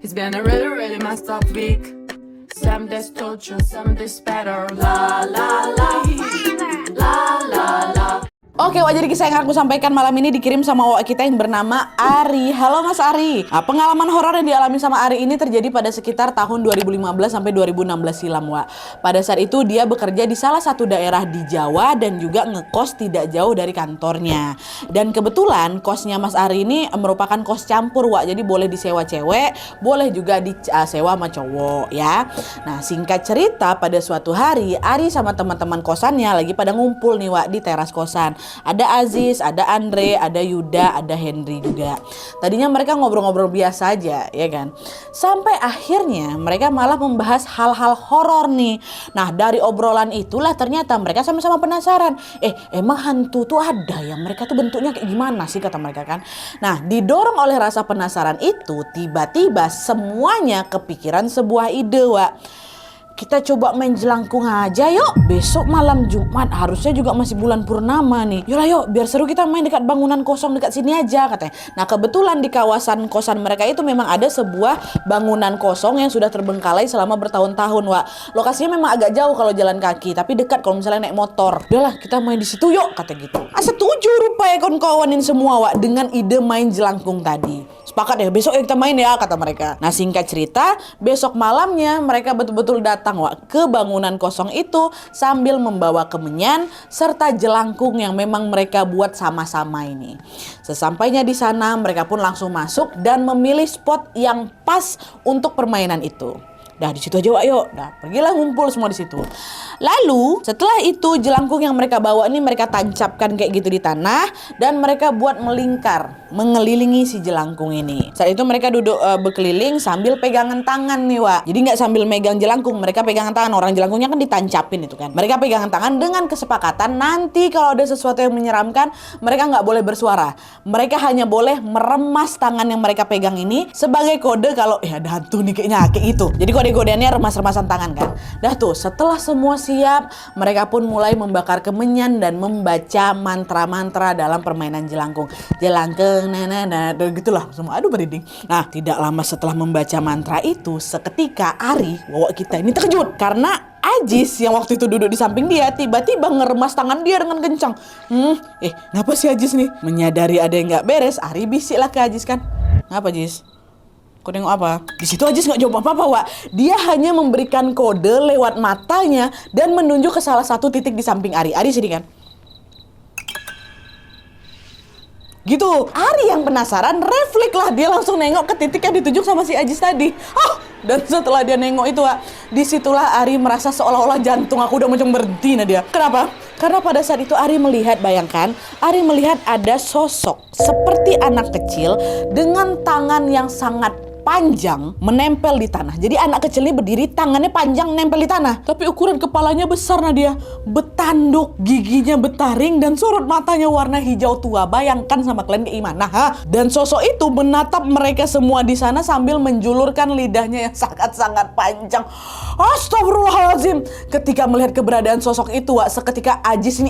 It's been a really, really messed up week. Some days torture, some days better. La la la, la la la. Oke, Wak, jadi kisah yang aku sampaikan malam ini dikirim sama Wak kita yang bernama Ari. Halo Mas Ari. Nah, pengalaman horor yang dialami sama Ari ini terjadi pada sekitar tahun 2015 sampai 2016 silam, Wak. Pada saat itu dia bekerja di salah satu daerah di Jawa dan juga ngekos tidak jauh dari kantornya. Dan kebetulan kosnya Mas Ari ini merupakan kos campur, Wak. Jadi boleh disewa cewek, boleh juga disewa sama cowok ya. Nah, singkat cerita pada suatu hari Ari sama teman-teman kosannya lagi pada ngumpul nih, Wak, di teras kosan. Ada Aziz, ada Andre, ada Yuda, ada Henry juga. Tadinya mereka ngobrol-ngobrol biasa aja, ya kan. Sampai akhirnya mereka malah membahas hal-hal horor nih. Nah, dari obrolan itulah ternyata mereka sama-sama penasaran. Emang hantu tuh ada yang mereka tuh bentuknya kayak gimana sih, kata mereka kan. Nah, didorong oleh rasa penasaran itu, tiba-tiba semuanya kepikiran sebuah ide, Wak. Kita coba main jelangkung aja yuk. Besok malam Jumat, harusnya juga masih bulan purnama nih. Yolah yuk, biar seru kita main dekat bangunan kosong dekat sini aja, katanya. Nah, kebetulan di kawasan kosan mereka itu memang ada sebuah bangunan kosong yang sudah terbengkalai selama bertahun-tahun, Wak. Lokasinya memang agak jauh kalau jalan kaki, tapi dekat kalau misalnya naik motor. Udahlah, kita main di situ yuk, kata gitu. Setuju rupanya kawan-kawanin semua, Wak, dengan ide main jelangkung tadi. Sepakat ya, besok ya kita main ya, kata mereka. Nah, singkat cerita, besok malamnya mereka betul-betul datang, Wak, ke bangunan kosong itu sambil membawa kemenyan serta jelangkung yang memang mereka buat sama-sama ini. Sesampainya di sana, mereka pun langsung masuk dan memilih spot yang pas untuk permainan itu. Dah di situ aja, Wak, yuk. Dah pergilah ngumpul semua di situ. Lalu setelah itu jelangkung yang mereka bawa ini mereka tancapkan kayak gitu di tanah dan mereka buat melingkar mengelilingi si jelangkung ini. Saat itu mereka duduk berkeliling sambil pegangan tangan nih, Wak. Jadi nggak sambil megang jelangkung, mereka pegangan tangan. Orang jelangkungnya kan ditancapin itu kan. Mereka pegangan tangan dengan kesepakatan nanti kalau ada sesuatu yang menyeramkan mereka nggak boleh bersuara. Mereka hanya boleh meremas tangan yang mereka pegang ini sebagai kode kalau ada hantu nih kayaknya kayak gitu. Jadi kode-kodeannya remas-remasan tangan kan. Dah tuh, setelah semua siap, mereka pun mulai membakar kemenyan dan membaca mantra-mantra dalam permainan jelangkung. Jelangkung, gitulah semua. Aduh merinding. Nah, tidak lama setelah membaca mantra itu, seketika Ari, Wak kita ini terkejut karena Ajis yang waktu itu duduk di samping dia tiba-tiba ngeremas tangan dia dengan kencang. Ngapa sih Ajis nih? Menyadari ada yang nggak beres, Ari bisik lah ke Ajis kan. Ngapa, Ajis? Kau nengok apa? Di situ Ajis nggak jawab apa-apa, Wak. Dia hanya memberikan kode lewat matanya dan menunjuk ke salah satu titik di samping Ari. Ari sini kan? Gitu. Ari yang penasaran, refleks lah dia langsung nengok ke titik yang ditunjuk sama si Ajis tadi. Dan setelah dia nengok itu, Wak, disitulah Ari merasa seolah-olah jantung aku udah macam berhenti. Nah dia. Kenapa? Karena pada saat itu Ari melihat, bayangkan, Ari melihat ada sosok seperti anak kecil dengan tangan yang sangat panjang menempel di tanah. Jadi anak kecil ini berdiri, tangannya panjang nempel di tanah. Tapi ukuran kepalanya besar, Nadia. Betanduk, giginya betaring, dan sorot matanya warna hijau tua. Bayangkan sama kalian kayak gimana, Dan sosok itu menatap mereka semua di sana sambil menjulurkan lidahnya yang sangat-sangat panjang. Astagfirullahaladzim. Ketika melihat keberadaan sosok itu, Wak, seketika Ajis nih,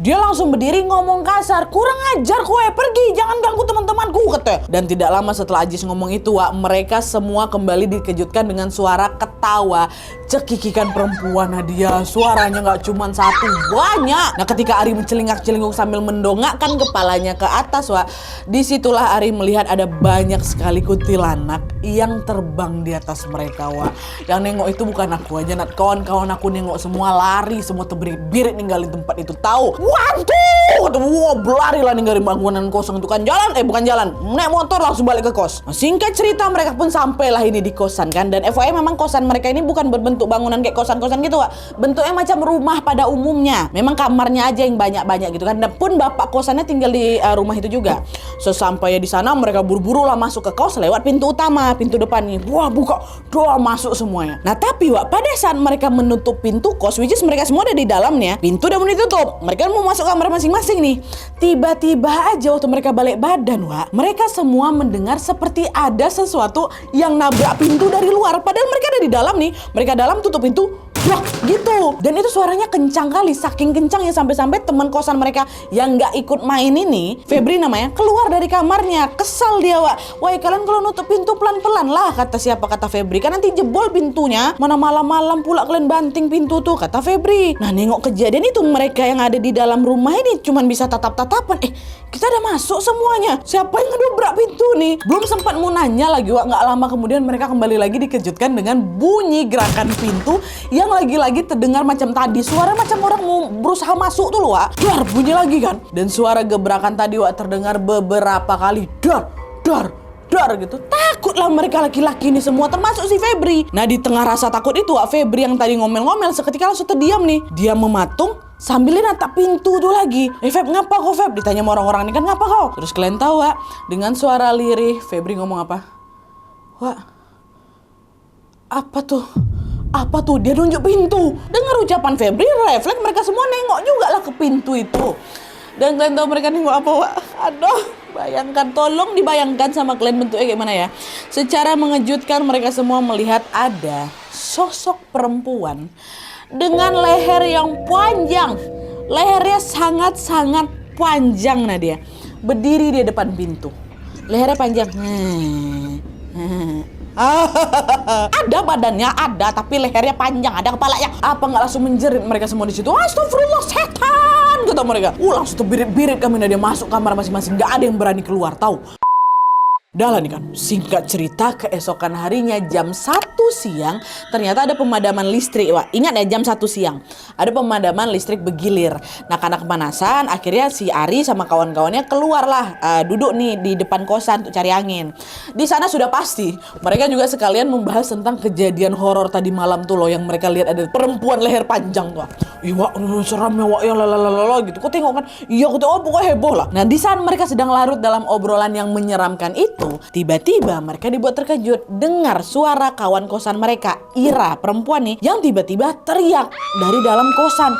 dia langsung berdiri ngomong kasar. Kurang ajar kowe, pergi, jangan ganggu teman-temanku, katanya. Dan tidak lama setelah Ajis ngomong itu, Wak, mereka semua kembali dikejutkan dengan suara ketawa cekikikan perempuan. Nadia, suaranya nggak cuma satu, banyak. Nah, ketika Ari mencelingak-celinguk sambil mendongakkan kepalanya ke atas, Wak, disitulah Ari melihat ada banyak sekali kuntilanak yang terbang di atas mereka, Wak. Yang nengok itu bukan aku aja, Nat. Kawan-kawan aku nengok semua lari, semua terbirit-birit ninggalin tempat itu. Tahu? Wah, berlari lah ninggalin bangunan kosong itu kan. Bukan jalan, naik motor langsung balik ke kos. Nah, singkat cerita mereka pun sampailah ini di kosan kan. Dan FYI memang kosan mereka ini bukan berbentuk bangunan kayak kosan-kosan gitu, Wak. Bentuknya macam rumah pada umumnya. Memang kamarnya aja yang banyak-banyak gitu kan. Dan pun bapak kosannya tinggal di rumah itu juga. Sesampainya di sana mereka buru-buru lah masuk ke kos lewat pintu utama, pintu depan nih. Wah, buka, doa masuk semuanya. Nah, tapi, Wak, pada saat mereka menutup pintu kos, which is mereka semua ada di dalamnya, pintu udah mau ditutup. Mereka mau masuk kamar masing-masing nih. Tiba-tiba aja waktu mereka balik badan, Wak, mereka semua mendengar seperti ada sesuatu yang nabrak pintu dari luar. Padahal mereka ada di dalam nih. Mereka dalam tutup pintu, Wah, gitu. Dan itu suaranya kencang kali, saking kencangnya sampai-sampai teman kosan mereka yang nggak ikut main ini, Febri namanya, keluar dari kamarnya. Kesal dia, Wak. Wah, kalian kalau nutup pintu pelan-pelan lah, kata siapa, kata Febri. Kan nanti jebol pintunya. Mana malam-malam pula kalian banting pintu tuh, kata Febri. Nah, nengok kejadian itu, mereka yang ada di dalam rumah ini cuman bisa tatap-tatapan. Kita udah masuk semuanya. Siapa yang ngedobrak pintu nih? Belum sempat mau nanya lagi, Wak. Nggak lama kemudian mereka kembali lagi dikejutkan dengan bunyi gerakan pintu yang lagi-lagi terdengar macam tadi. Suara macam orang mau berusaha masuk tuh loh, Wak. Dar, bunyi lagi kan. Dan suara gebrakan tadi, Wak, terdengar beberapa kali. Dar, dar, dar gitu. Takutlah mereka laki-laki ini semua, termasuk si Febri. Nah, di tengah rasa takut itu, Wak, Febri yang tadi ngomel-ngomel seketika langsung terdiam nih. Dia mematung sambil natap pintu tuh lagi. Feb, ngapa kau, Feb? Ditanya sama orang-orang ini kan, ngapa kau? Terus kalian tahu, Wak, dengan suara lirih Febri ngomong apa? Wak, apa tuh? Apa tuh? Dia nunjuk pintu. Dengar ucapan Febri, refleks mereka semua nengok juga lah ke pintu itu. Dan kalian tahu mereka nengok apa, Wak? Aduh, bayangkan, tolong dibayangkan sama kalian bentuknya kayak mana ya. Secara mengejutkan mereka semua melihat ada sosok perempuan dengan leher yang panjang. Lehernya sangat-sangat panjang, Nadia. Berdiri di depan pintu. Lehernya panjang. Ada badannya, ada, tapi lehernya panjang, ada kepalanya. Apa nggak langsung menjerit mereka semua di situ? Astagfirullah, setan, kata mereka. Langsung terbirit-birit kami, Nadia, masuk kamar masing-masing. Nggak ada yang berani keluar, tahu? Dah lah nih kan, singkat cerita, keesokan harinya jam 1 siang ternyata ada pemadaman listrik, Wak. Ingat ya, jam 1 siang ada pemadaman listrik bergilir. Nah, karena kepanasan akhirnya si Ari sama kawan-kawannya keluarlah, duduk nih di depan kosan untuk cari angin. Di sana sudah pasti mereka juga sekalian membahas tentang kejadian horor tadi malam tuh loh, yang mereka lihat ada perempuan leher panjang tuh. Ih, Wak, seram ya, Wak, ya lalalala gitu. Kau tengok kan? Iya, aku tengok, pokoknya heboh lah. Nah, di saat mereka sedang larut dalam obrolan yang menyeramkan itu, tiba-tiba mereka dibuat terkejut dengar suara kawan kosan mereka, Ira, perempuan nih, yang tiba-tiba teriak dari dalam kosan.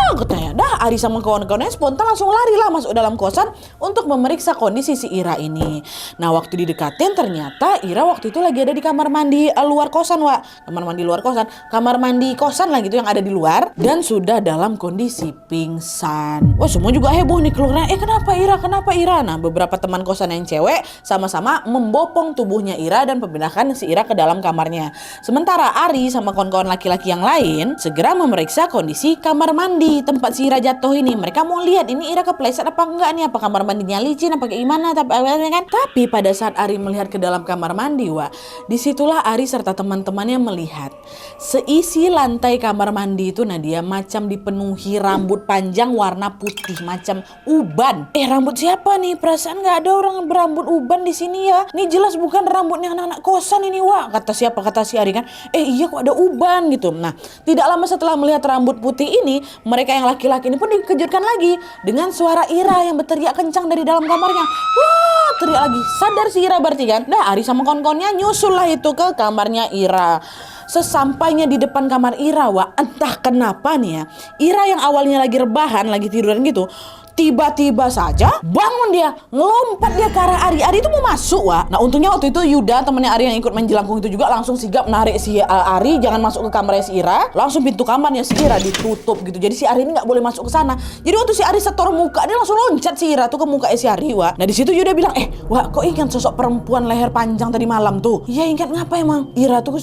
Katanya, dah Ari sama kawan-kawannya spontan langsung lari lah masuk dalam kosan untuk memeriksa kondisi si Ira ini. Nah, waktu didekatin ternyata Ira waktu itu lagi ada di kamar mandi luar kosan, Wak. Kamar mandi luar kosan, kamar mandi kosan lah gitu yang ada di luar, dan sudah dalam kondisi pingsan. Wah, semua juga heboh nih keluarnya. Kenapa Ira? Kenapa Ira? Nah, beberapa teman kosan yang cewek sama-sama membopong tubuhnya Ira dan memindahkan si Ira ke dalam kamarnya. Sementara Ari sama kawan-kawan laki-laki yang lain segera memeriksa kondisi kamar mandi tempat si Ira jatuh ini. Mereka mau lihat ini Ira kepleset apa enggak nih, apa kamar mandinya licin apa kayak gimana, tapi pada saat Ari melihat ke dalam kamar mandi, Wak, disitulah Ari serta teman-temannya melihat seisi lantai kamar mandi itu, Nadia, macam dipenuhi rambut panjang warna putih macam uban. Rambut siapa nih? Perasaan nggak ada orang berambut uban di sini ya. Ini jelas bukan rambutnya anak-anak kosan ini, Wak. Kata siapa? Kata si Ari kan. Iya, kok ada uban gitu. Nah, tidak lama setelah melihat rambut putih ini, mereka yang laki-laki ini pun dikejutkan lagi dengan suara Ira yang berteriak kencang dari dalam kamarnya. Wah, teriak lagi. Sadar si Ira berarti kan. Nah, Ari sama kawan-kawannya nyusul lah itu ke kamarnya Ira. Sesampainya di depan kamar Ira, Wak, entah kenapa nih ya, Ira yang awalnya lagi rebahan, lagi tiduran gitu, tiba-tiba saja bangun dia, ngelompat dia ke arah Ari. Ari itu mau masuk, Wak. Nah, untungnya waktu itu Yuda, temennya Ari yang ikut main jelangkung itu juga langsung sigap narik si Ari jangan masuk ke kamarnya si Ira. Langsung pintu kamarnya si Ira ditutup gitu. Jadi si Ari ini nggak boleh masuk ke sana. Jadi waktu si Ari setor muka, dia langsung loncat si Ira tuh ke mukanya si Ari, Wak. Nah, di situ Yuda bilang, Wak, kok ingat sosok perempuan leher panjang tadi malam tuh? Iya, ingat. Ngapa emang? Ira tuh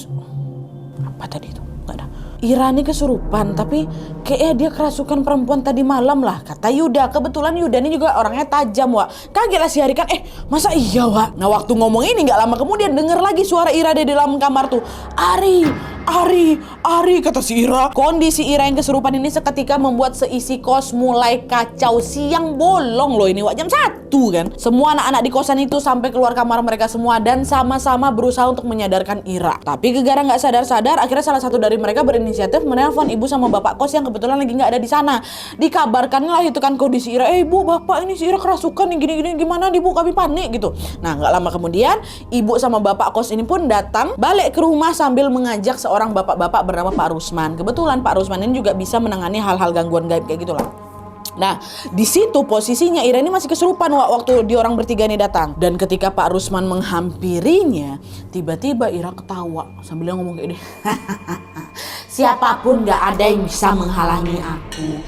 apa tadi itu? Nggak ada. Ira ini kesurupan, tapi kayaknya dia kerasukan perempuan tadi malam lah, kata Yuda. Kebetulan Yuda ini juga orangnya tajam, Wak. Kaget lah si Ari kan, masa iya, Wak? Nah, waktu ngomong ini nggak lama kemudian denger lagi suara Ira di dalam kamar tuh. Ari, kata si Ira. Kondisi Ira yang kesurupan ini seketika membuat seisi kos mulai kacau. Siang bolong loh ini, Wak, jam 1 kan. Semua anak-anak di kosan itu sampai keluar kamar mereka semua dan sama-sama berusaha untuk menyadarkan Ira. Tapi gegara nggak sadar-sadar, akhirnya salah satu dari mereka berinisiatif menelpon ibu sama bapak kos yang kebetulan lagi nggak ada di sana. Dikabarkanlah itu kan kondisi Ira. Ibu, bapak, ini si Ira kerasukan nih, gini-gini, gimana nih, Bu? Kami panik gitu. Nah, nggak lama kemudian ibu sama bapak kos ini pun datang balik ke rumah sambil mengajak seorang bapak-bapak bernama Pak Rusman. Kebetulan Pak Rusman ini juga bisa menangani hal-hal gangguan gaib kayak gitulah. Nah, di situ posisinya Ira ini masih kesurupan, Wak, waktu di orang bertiga ini datang. Dan ketika Pak Rusman menghampirinya, tiba-tiba Ira ketawa sambil ngomong kayak gini. Siapapun gak ada yang bisa menghalangi aku.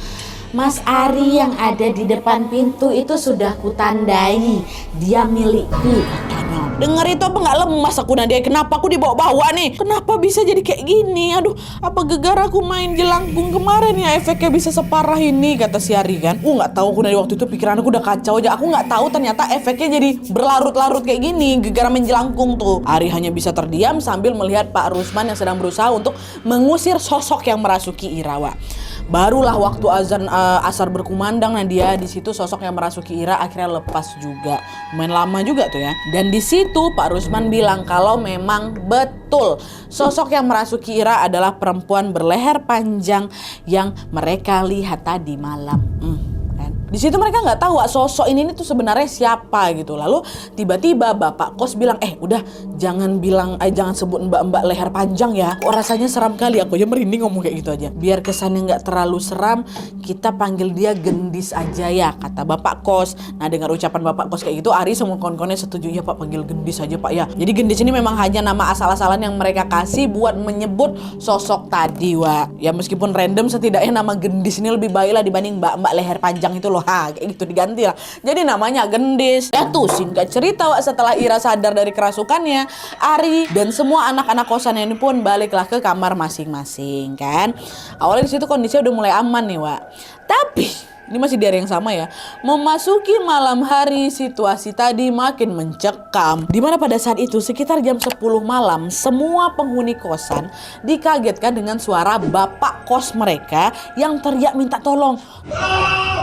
Mas Ari yang ada di depan pintu itu sudah kutandai, dia milikku katanya. Dengar itu apa gak lemas aku Nadia? Kenapa aku dibawa-bawa nih? Kenapa bisa jadi kayak gini? Aduh, apa gegar aku main jelangkung kemarin ya efeknya bisa separah ini, kata si Ari kan. Gak tahu aku dari waktu itu pikiran aku udah kacau aja. Aku gak tahu ternyata efeknya jadi berlarut-larut kayak gini, gegar main jelangkung tuh. Ari hanya bisa terdiam sambil melihat Pak Rusman yang sedang berusaha untuk mengusir sosok yang merasuki Ira. Barulah waktu azan asar berkumandang, Nadia di situ sosok yang merasuki Ira akhirnya lepas juga. Main lama juga tuh ya. Dan di situ Pak Rusman bilang kalau memang betul sosok yang merasuki Ira adalah perempuan berleher panjang yang mereka lihat tadi malam. Di situ mereka nggak tahu sosok ini tuh sebenarnya siapa gitu. Lalu tiba-tiba Bapak Kos bilang, udah jangan sebut mbak-mbak leher panjang ya. Kok rasanya seram kali, aku aja merinding ngomong kayak gitu aja. Biar kesannya nggak terlalu seram, kita panggil dia Gendis aja ya, kata Bapak Kos. Nah dengar ucapan Bapak Kos kayak gitu, Ari sama kawan-kawannya setuju, ya Pak panggil Gendis aja Pak ya. Jadi Gendis ini memang hanya nama asal-asalan yang mereka kasih buat menyebut sosok tadi Ya meskipun random, setidaknya nama Gendis ini lebih baik lah dibanding mbak-mbak leher panjang itu loh. Kayak gitu diganti lah. Jadi namanya Gendis. Tuh singkat cerita setelah Ira sadar dari kerasukannya, Ari dan semua anak-anak kosannya ini pun baliklah ke kamar masing-masing kan. Awalnya di situ kondisinya udah mulai aman nih Tapi ini masih di hari yang sama ya. Memasuki malam hari, situasi tadi makin mencekam. Dimana pada saat itu sekitar jam 10 malam, semua penghuni kosan dikagetkan dengan suara Bapak Kos mereka yang teriak minta tolong.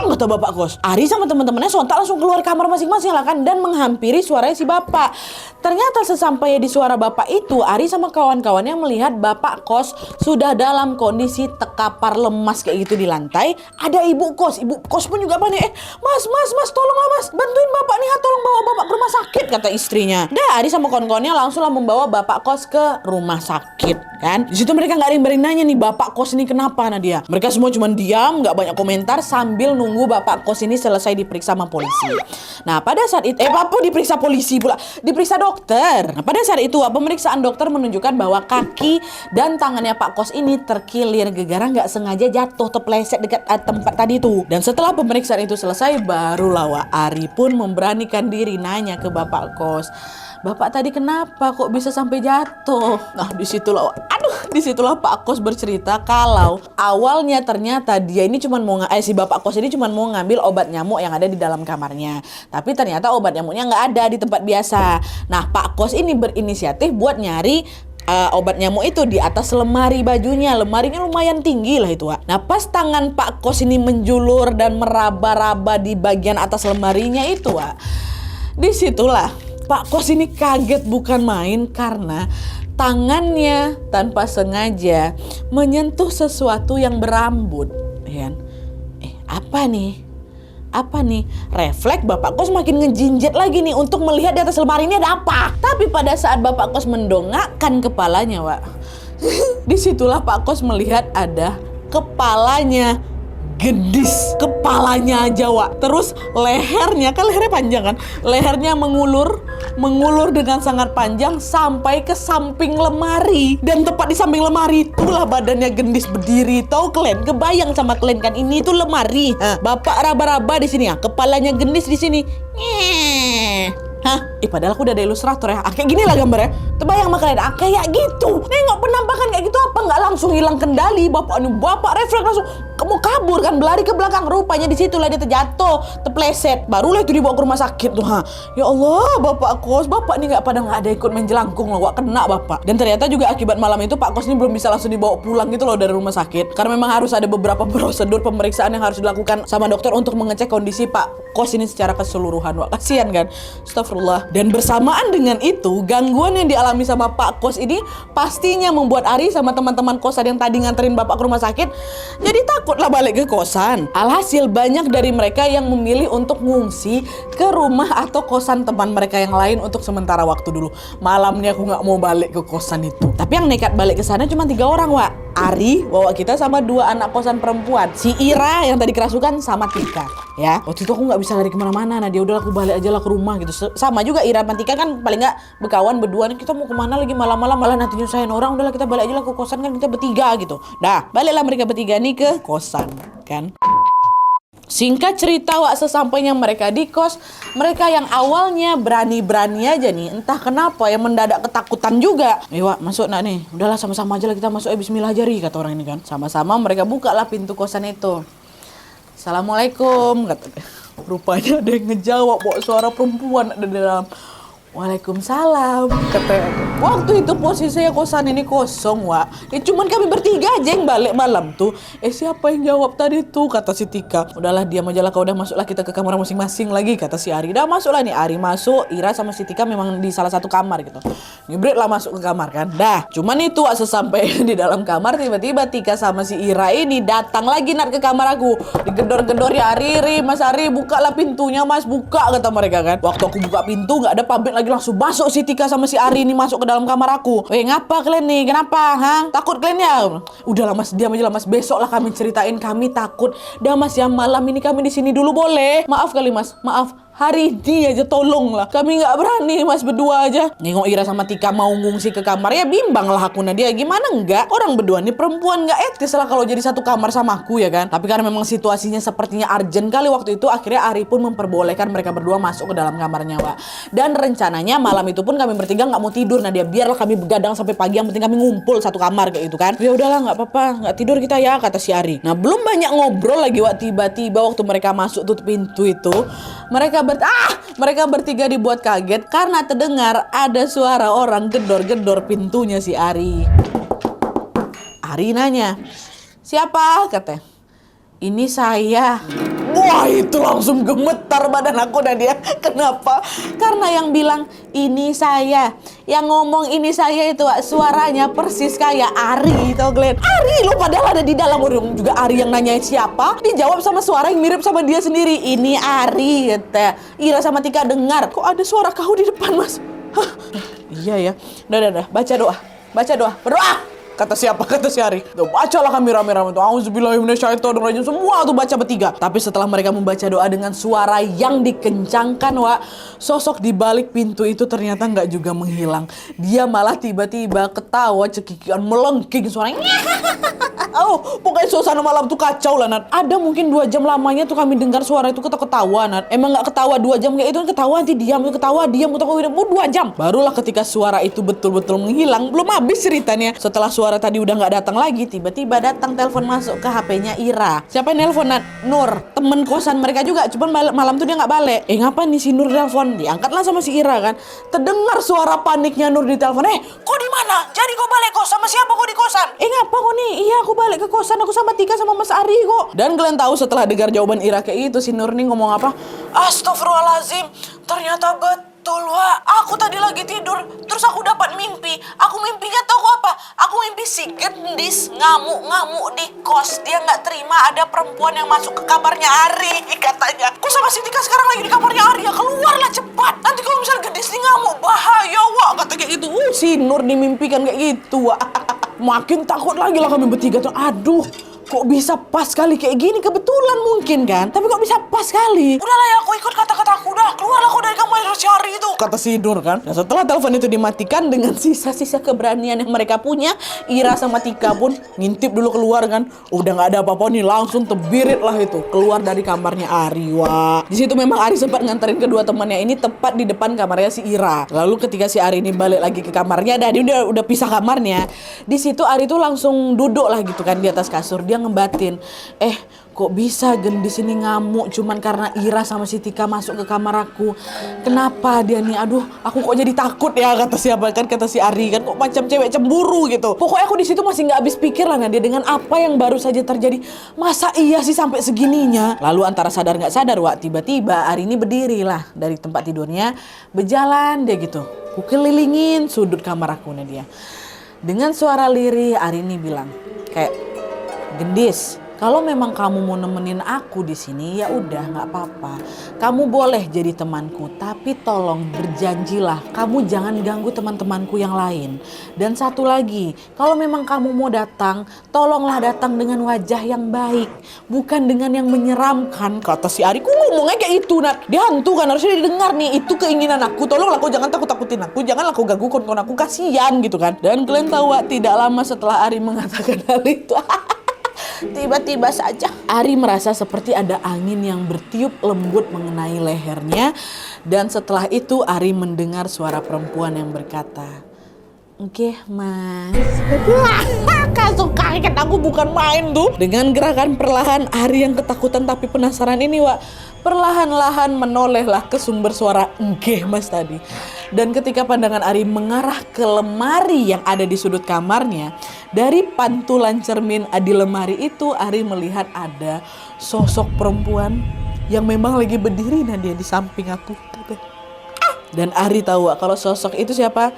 Kata Bapak Kos. Ari sama teman-temannya sontak langsung keluar kamar masing-masing lah kan, dan menghampiri suaranya si Bapak. Ternyata sesampainya di suara Bapak itu, Ari sama kawan-kawannya melihat Bapak Kos sudah dalam kondisi terkapar lemas kayak gitu di lantai. Ada Ibu Kos pun juga panik. Mas, tolonglah mas, bantuin bapak nih, tolong bawa bapak ke rumah sakit, kata istrinya. Ari sama kawan-kawannya langsunglah membawa Bapak Kos ke rumah sakit kan. Di situ mereka nggak ada yang nanya nih Bapak Kos ini kenapa Nadia. Mereka semua cuma diam, nggak banyak komentar sambil nunggu Bapak Kos ini selesai diperiksa sama polisi. Nah pada saat itu, diperiksa polisi pula, diperiksa dokter. Nah pada saat itu pemeriksaan dokter menunjukkan bahwa kaki dan tangannya Pak Kos ini terkilir, gegara nggak sengaja jatuh terpleset dekat tempat tadi tuh. Dan setelah pemeriksaan itu selesai, barulah Ari pun memberanikan diri nanya ke Bapak Kos, Bapak tadi kenapa kok bisa sampai jatuh? Nah disitulah Pak Kos bercerita kalau awalnya ternyata dia ini si Bapak Kos ini cuma mau ngambil obat nyamuk yang ada di dalam kamarnya. Tapi ternyata obat nyamuknya nggak ada di tempat biasa. Nah Pak Kos ini berinisiatif buat nyari obat nyamuk itu di atas lemari bajunya. Lemarinya lumayan tinggi lah itu Nah pas tangan Pak Kos ini menjulur dan meraba-raba di bagian atas lemarinya itu disitulah Pak Kos ini kaget bukan main, karena tangannya tanpa sengaja menyentuh sesuatu yang berambut ya. Apa nih? Refleks Bapak Kos makin ngejinjet lagi nih untuk melihat di atas lemari ini ada apa. Tapi pada saat Bapak Kos mendongakkan kepalanya disitulah Pak Kos melihat ada kepalanya Gendis, kepalanya aja terus lehernya, kan lehernya panjang kan, lehernya mengulur dengan sangat panjang sampai ke samping lemari. Dan tepat di samping lemari itulah badannya Gendis berdiri. Tahu kalian, kebayang sama kalian kan, ini itu lemari. Bapak raba-raba di sini kepalanya Gendis di sini. Padahal aku udah ada ilustrator ya. Kayak gini lah gambarnya. Terbayang sama kalian, kayak gitu. Nengok penampakan kayak gitu apa nggak langsung hilang kendali. Bapak refleks langsung mau kabur kan, berlari ke belakang. Rupanya di situlah dia terjatuh, terpleset. Barulah itu dibawa ke rumah sakit tuh. Ya Allah, Bapak Kos, Bapak nih nggak ada ikut main jelangkung loh, kena Bapak. Dan ternyata juga akibat malam itu Pak Kos ini belum bisa langsung dibawa pulang gitu loh dari rumah sakit. Karena memang harus ada beberapa prosedur pemeriksaan yang harus dilakukan sama dokter untuk mengecek kondisi Pak Kos ini secara keseluruhan. Kasihan kan, astagfirullah. Dan bersamaan dengan itu, gangguan yang dialami sama Pak Kos ini pastinya membuat Ari sama teman-teman kosan yang tadi nganterin Bapak ke rumah sakit jadi takutlah balik ke kosan. Alhasil banyak dari mereka yang memilih untuk ngungsi ke rumah atau kosan teman mereka yang lain untuk sementara waktu dulu. Malamnya aku nggak mau balik ke kosan itu. Tapi yang nekat balik ke sana cuma 3 orang Ari, bawa kita sama 2 anak kosan perempuan, si Ira yang tadi kerasukan sama Tika. ya. Waktu itu aku nggak bisa lari kemana-mana. Nah dia udah aku balik aja lah ke rumah gitu. Sama juga Ira Mantika kan paling nggak berkawan berdua nih, kita mau kemana lagi malam-malam malah nanti nyusahin orang, udahlah kita balik aja lah ke kosan kan kita bertiga gitu. Dah baliklah mereka bertiga nih ke kosan kan. Singkat cerita, Wak, sesampainya mereka di kos, mereka yang awalnya berani-berani aja nih, entah kenapa ya mendadak ketakutan juga. Wak, masuk nak nih. Udahlah sama-sama aja lah kita masuk, bismillah aja Ri, kata orang ini kan. Sama-sama mereka buka lah pintu kosan itu. Assalamualaikum, kata dia. Rupanya ada yang ngejawab, bawa suara perempuan ada di dalam. Waalaikumsalam, kata. Waktu itu posisinya kosan ini kosong, Wak. Ya cuman kami bertiga aja yang balik malam tuh. Siapa yang jawab tadi tuh, kata si Tika. Udahlah diam aja lah, kau udah masuklah kita ke kamar masing-masing lagi, kata si Ari. Udah masuklah nih, Ari masuk, Ira sama si Tika memang di salah satu kamar gitu. Ngibrit lah masuk ke kamar kan. Dah, cuman itu Wak, sesampai di dalam kamar tiba-tiba Tika sama si Ira ini datang lagi ke kamar aku. Digedor-gedor, ya Ari, Mas Ari, bukalah pintunya Mas, buka, kata mereka kan. Waktu aku buka pintu nggak ada pamit lagi, langsung masuk si Tika sama si Ari ini masuk ke dalam kamar aku. Ngapa kalian nih? Kenapa? Takut kalian ya? Udahlah Mas, diam aja lah Mas. Besok lah kami ceritain, kami takut. Dah Mas, ya malam ini kami di sini dulu boleh? Maaf kali Mas, maaf. Hari ini aja tolonglah. Kami nggak berani Mas berdua aja. Nengok Ira sama Tika mau ngungsi ke kamar, ya bimbang lah aku Nadia. Gimana enggak? Orang berdua nih perempuan nggak etis lah kalau jadi satu kamar sama aku ya kan. Tapi karena memang situasinya sepertinya urgent kali waktu itu, akhirnya Ari pun memperbolehkan mereka berdua masuk ke dalam kamarnya, Wak. Dan rencananya malam itu pun kami bertiga nggak mau tidur Nadia. Biarlah kami begadang sampai pagi, yang penting kami ngumpul satu kamar kayak gitu kan. Ya udahlah nggak apa-apa, nggak tidur kita ya, kata si Ari. Nah belum banyak ngobrol lagi, Wak, tiba-tiba waktu mereka masuk tutup pintu itu, mereka bertiga dibuat kaget karena terdengar ada suara orang gedor-gedor pintunya si Ari. Ari nanya, siapa? Katanya, ini saya. Wah, itu langsung gemetar badan aku Nadia. Kenapa? Karena yang bilang ini saya, yang ngomong ini saya itu suaranya persis kayak Ari, tau Glenn? Ari lo padahal ada di dalam orang juga. Ari yang nanya siapa, dijawab sama suara yang mirip sama dia sendiri. Ini Ari, kata. Ira sama Tika dengar, kok ada suara kau di depan Mas? Hah? Iya ya. Udah, baca doa, berdoa. Kata siapa? Kata si Ari. Tuh, bacalah kami rame-rame tuh. Auzubillahiminasyaitonirrajim. Semua tuh baca bertiga. Tapi setelah mereka membaca doa dengan suara yang dikencangkan, Wak, sosok di balik pintu itu ternyata nggak juga menghilang. Dia malah tiba-tiba ketawa cekikikan, melengking suaranya. Pokoknya suasana malam tuh kacau lah, Nat. Ada mungkin 2 jam lamanya tuh kami dengar suara itu ketawa, Nat. Emang nggak ketawa 2 jam kayak itu, ketawa nanti diam, ketawa diam, 2 jam. Barulah ketika suara itu betul-betul menghilang, belum habis ceritanya. Setelah suara tadi udah nggak datang lagi, tiba-tiba datang telepon masuk ke HP-nya Ira. Siapa yang nelpon, Nat? Nur, temen kosan mereka juga. Cuman malam tuh dia nggak balik. Ngapa nih si Nur telepon? Diangkatlah sama si Ira kan. Terdengar suara paniknya Nur di telepon. Kok di mana? Jadi kau balik kos sama siapa kau di kosan? Ngapa kau nih? Iya, aku balik ke kosan, aku sama Tika sama Mas Ari kok. Dan kalian tahu setelah dengar jawaban Ira kayak itu, si Nur nih ngomong apa? Astagfirullahaladzim, ternyata betul, Wak. Aku tadi lagi tidur, terus aku dapat mimpi. Aku mimpinya tahu apa? Aku mimpi si gendis ngamuk-ngamuk di kos. Dia nggak terima ada perempuan yang masuk ke kamarnya Ari, katanya. Kok sama si Tika sekarang lagi di kamarnya Ari ya? Keluarlah cepat. Nanti kalau misalnya gendis nih ngamuk, bahaya, Wak. Kata kayak gitu. Si Nur dimimpikan kayak gitu, Wak. Makin takut lagi lah kami bertiga tuh. Aduh, kok bisa pas kali kayak gini? Kebetulan mungkin kan, tapi kok bisa pas kali? Udahlah ya, aku ikut kata-kataku. Udah, keluarlah kau dari kamar si Ari itu, kata si Nur kan. Nah setelah telepon itu dimatikan, dengan sisa-sisa keberanian yang mereka punya, Ira sama Tika pun ngintip dulu keluar kan. Udah nggak ada apa-apa nih, langsung terbirit lah itu keluar dari kamarnya Ari. Wah, di situ memang Ari sempat nganterin kedua temannya ini tepat di depan kamarnya si Ira. Lalu ketika si Ari ini balik lagi ke kamarnya, dia udah pisah kamarnya. Di situ Ari tuh langsung duduk lah gitu kan di atas kasur. Dia ngebatin, kok bisa gendis ini ngamuk cuman karena Ira sama si Tika masuk ke kamar aku. Kenapa dia nih? Aduh, aku kok jadi takut ya, kata siapa kan, kata si Ari kan, kok macam cewek cemburu gitu. Pokoknya aku di situ masih nggak habis pikir lah Nadia dengan apa yang baru saja terjadi. Masa iya sih sampai segininya? Lalu antara sadar nggak sadar, Wak, tiba-tiba Ari ini berdiri lah dari tempat tidurnya, berjalan dia gitu. Kukelilingin sudut kamar aku Nadia. Dengan suara lirih Ari ini bilang kayak, gendis, Kalau memang kamu mau nemenin aku di sini, ya udah nggak apa-apa. Kamu boleh jadi temanku, tapi tolong berjanjilah kamu jangan ganggu teman-temanku yang lain. Dan satu lagi, kalau memang kamu mau datang, tolonglah datang dengan wajah yang baik, bukan dengan yang menyeramkan. Kata si Ari, ku ngomongnya kayak itu, Nat. Dia hantu kan, harusnya didengar nih. Itu keinginan aku. Tolonglah kau jangan takut-takutin aku, janganlah kau ganggu kawan-kawan aku, kasihan gitu kan. Dan kalian tahu, tidak lama setelah Ari mengatakan hal itu, tiba-tiba saja Ari merasa seperti ada angin yang bertiup lembut mengenai lehernya. Dan setelah itu Ari mendengar suara perempuan yang berkata, "Oke mas." Kasuk kaget aku bukan main tuh. Dengan gerakan perlahan Ari yang ketakutan tapi penasaran ini, Wak, perlahan-lahan menolehlah ke sumber suara "Nggih mas" tadi. Dan ketika pandangan Ari mengarah ke lemari yang ada di sudut kamarnya, dari pantulan cermin di lemari itu Ari melihat ada sosok perempuan yang memang lagi berdiri Nadia di samping aku. Dan Ari tahu kalau sosok itu siapa?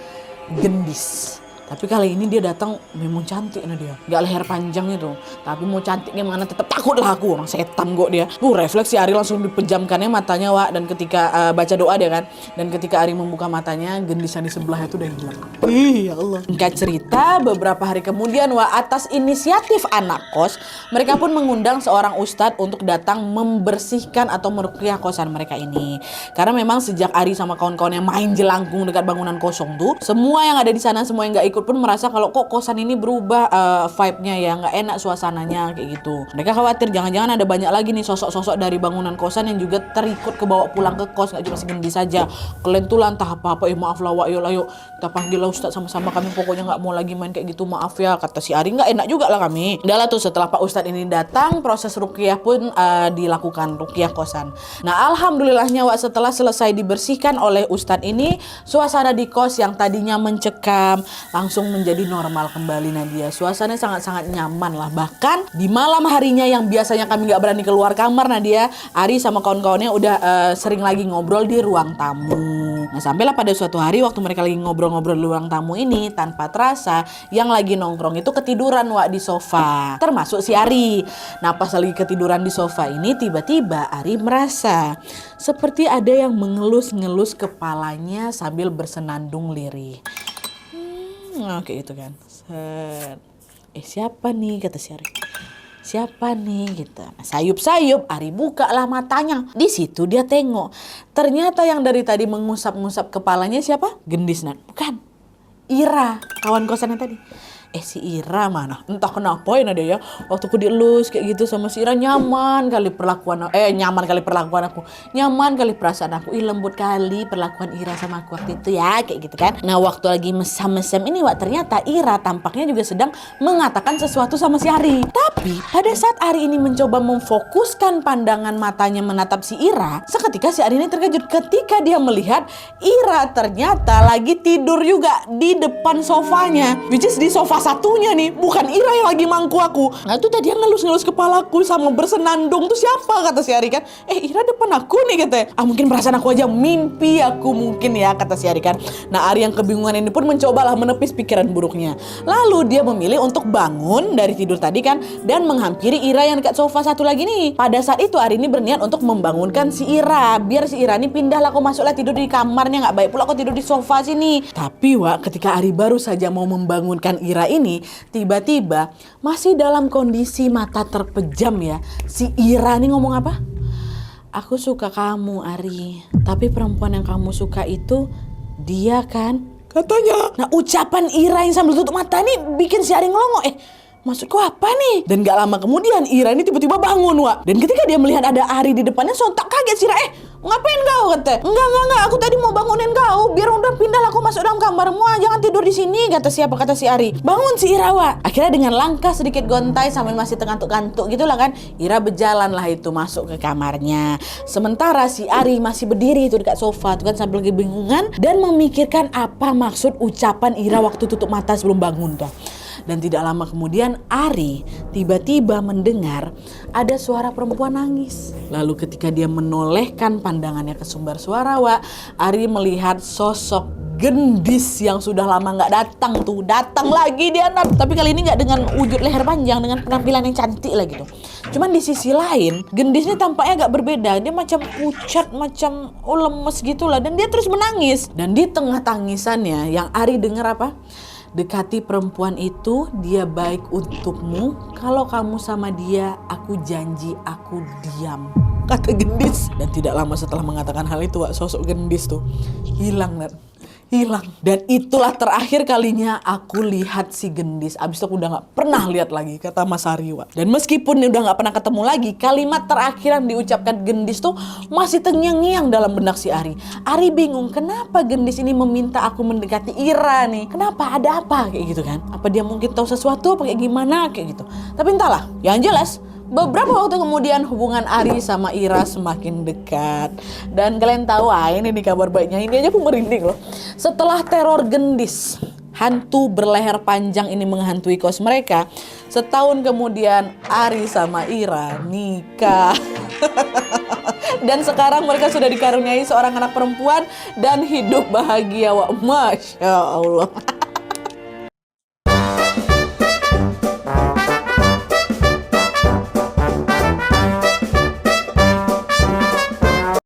Gendis. Tapi kali ini dia datang memang cantik Nadia. Gak leher panjang itu. Tapi mau cantiknya mana tetap takut lah aku. Orang setan kok dia. Refleksi Ari langsung dipejamkannya matanya, Wak. Dan ketika baca doa dia kan. Dan ketika Ari membuka matanya, gendis yang di sebelah itu udah hilang. Ya Allah. Singkat cerita, beberapa hari kemudian, Wak, atas inisiatif anak kos, mereka pun mengundang seorang ustadz untuk datang membersihkan atau meruqyah kosan mereka ini. Karena memang sejak Ari sama kawan-kawannya main jelangkung dekat bangunan kosong tuh, semua yang ada di sana, semua yang gak ikut pun merasa kalau kok kosan ini berubah vibe-nya ya, nggak enak suasananya kayak gitu. Mereka khawatir jangan-jangan ada banyak lagi nih sosok-sosok dari bangunan kosan yang juga terikut kebawa pulang ke kos, nggak cuma si Gendis saja. Kalian tuh entah apa-apa, maaf lah Wak, yuk kita panggil lah Ustadz sama-sama, kami pokoknya nggak mau lagi main kayak gitu, maaf ya, kata si Ari. Nggak enak juga lah kami. Udah lah tuh, setelah Pak Ustadz ini datang, proses ruqyah pun dilakukan, ruqyah kosan. Nah alhamdulillahnya, Wak, setelah selesai dibersihkan oleh Ustadz ini, suasana di kos yang tadinya mencekam langsung menjadi normal kembali Nadia. Suasananya sangat-sangat nyaman lah. Bahkan di malam harinya yang biasanya kami gak berani keluar kamar Nadia, Ari sama kawan-kawannya udah sering lagi ngobrol di ruang tamu. Nah sampailah pada suatu hari waktu mereka lagi ngobrol-ngobrol di ruang tamu ini, tanpa terasa yang lagi nongkrong itu ketiduran, Wak, di sofa. Termasuk si Ari. Nah pas lagi ketiduran di sofa ini, tiba-tiba Ari merasa seperti ada yang mengelus-ngelus kepalanya sambil bersenandung lirih. Oke itu kan. Siapa nih, kata si Ari. Siapa nih gitu. Nah, sayup-sayup Ari buka lah matanya. Di situ dia tengok. Ternyata yang dari tadi mengusap-ngusap kepalanya siapa? Gendis, Nat. Bukan. Ira, kawan kosannya tadi. Si Ira mana? Entah kenapa ya Nadia ya. Waktu aku dielus kayak gitu sama si Ira, nyaman kali perlakuan aku. Nyaman kali perasaan aku. Lembut kali perlakuan Ira sama aku waktu itu ya, kayak gitu kan. Nah waktu lagi mesam-mesam ini, Wak, ternyata Ira tampaknya juga sedang mengatakan sesuatu sama si Ari. Tapi pada saat Ari ini mencoba memfokuskan pandangan matanya menatap si Ira, seketika si Ari ini terkejut ketika dia melihat Ira ternyata lagi tidur juga di depan sofanya. Which is di sofa satunya nih, bukan Ira yang lagi mangku aku. Nah itu tadi yang ngelus-ngelus kepalaku sama bersenandung tuh siapa, kata si Ari kan. Ira depan aku nih, katanya. Mungkin perasaan aku aja, mimpi aku mungkin ya, kata si Ari kan. Nah Ari yang kebingungan ini pun mencobalah menepis pikiran buruknya. Lalu dia memilih untuk bangun dari tidur tadi kan, dan menghampiri Ira yang dekat sofa satu lagi nih. Pada saat itu Ari ini berniat untuk membangunkan si Ira, biar si Ira ini pindahlah, kau masuklah tidur di kamarnya, nggak baik pula kau tidur di sofa sini. Tapi Wak, ketika Ari baru saja mau membangunkan Ira ini, tiba-tiba masih dalam kondisi mata terpejam ya, si Ira nih ngomong apa? Aku suka kamu Ari, tapi perempuan yang kamu suka itu dia kan, katanya. Nah ucapan Ira yang sambil tutup mata nih bikin si Ari ngelongo. Maksudku apa nih? Dan gak lama kemudian Ira ini tiba-tiba bangun, Wak. Dan ketika dia melihat ada Ari di depannya, sontak kaget si Ira. Ngapain kau, kata? Enggak, aku tadi mau bangunin kau, biar udah pindahlah kau masuk dalam kamarmu, jangan tidur di sini, kata siapa, kata si Ari. Bangun si Ira, Wak. Akhirnya dengan langkah sedikit gontai sambil masih tengantuk-kantuk gitulah kan, Ira berjalan lah itu masuk ke kamarnya. Sementara si Ari masih berdiri itu dekat sofa tuh kan, sambil kebingungan dan memikirkan apa maksud ucapan Ira waktu tutup mata sebelum bangun tuh. Dan tidak lama kemudian Ari tiba-tiba mendengar ada suara perempuan nangis. Lalu ketika dia menolehkan pandangannya ke sumber suara, Wak, Ari melihat sosok Gendis yang sudah lama nggak datang tuh datang lagi dia, tapi kali ini nggak dengan wujud leher panjang, dengan penampilan yang cantik lah gitu. Cuman di sisi lain Gendis ini tampaknya agak berbeda, dia macam pucat, macam lemes gitulah, dan dia terus menangis. Dan di tengah tangisannya yang Ari dengar apa? Dekati perempuan itu, dia baik untukmu. Kalau kamu sama dia, aku janji aku diam, kata Gendis. Dan tidak lama setelah mengatakan hal itu, sosok Gendis tuh hilang, hilang. Dan itulah terakhir kalinya aku lihat si Gendis. Abis itu aku udah gak pernah lihat lagi, kata Mas Ari, Wak. Dan meskipun udah gak pernah ketemu lagi, kalimat terakhir yang diucapkan Gendis tuh masih terngiang-ngiang dalam benak si Ari. Ari bingung, kenapa Gendis ini meminta aku mendekati Ira nih? Kenapa? Ada apa? Kayak gitu kan. Apa dia mungkin tahu sesuatu apa kayak gimana? Kayak gitu. Tapi entahlah, yang jelas beberapa waktu kemudian hubungan Ari sama Ira semakin dekat. Dan kalian tahu ini nih kabar baiknya, ini aja aku merinding loh. Setelah teror Gendis, hantu berleher panjang ini menghantui kos mereka, setahun kemudian Ari sama Ira nikah. Dan sekarang mereka sudah dikaruniai seorang anak perempuan dan hidup bahagia, Wak. Masya Allah.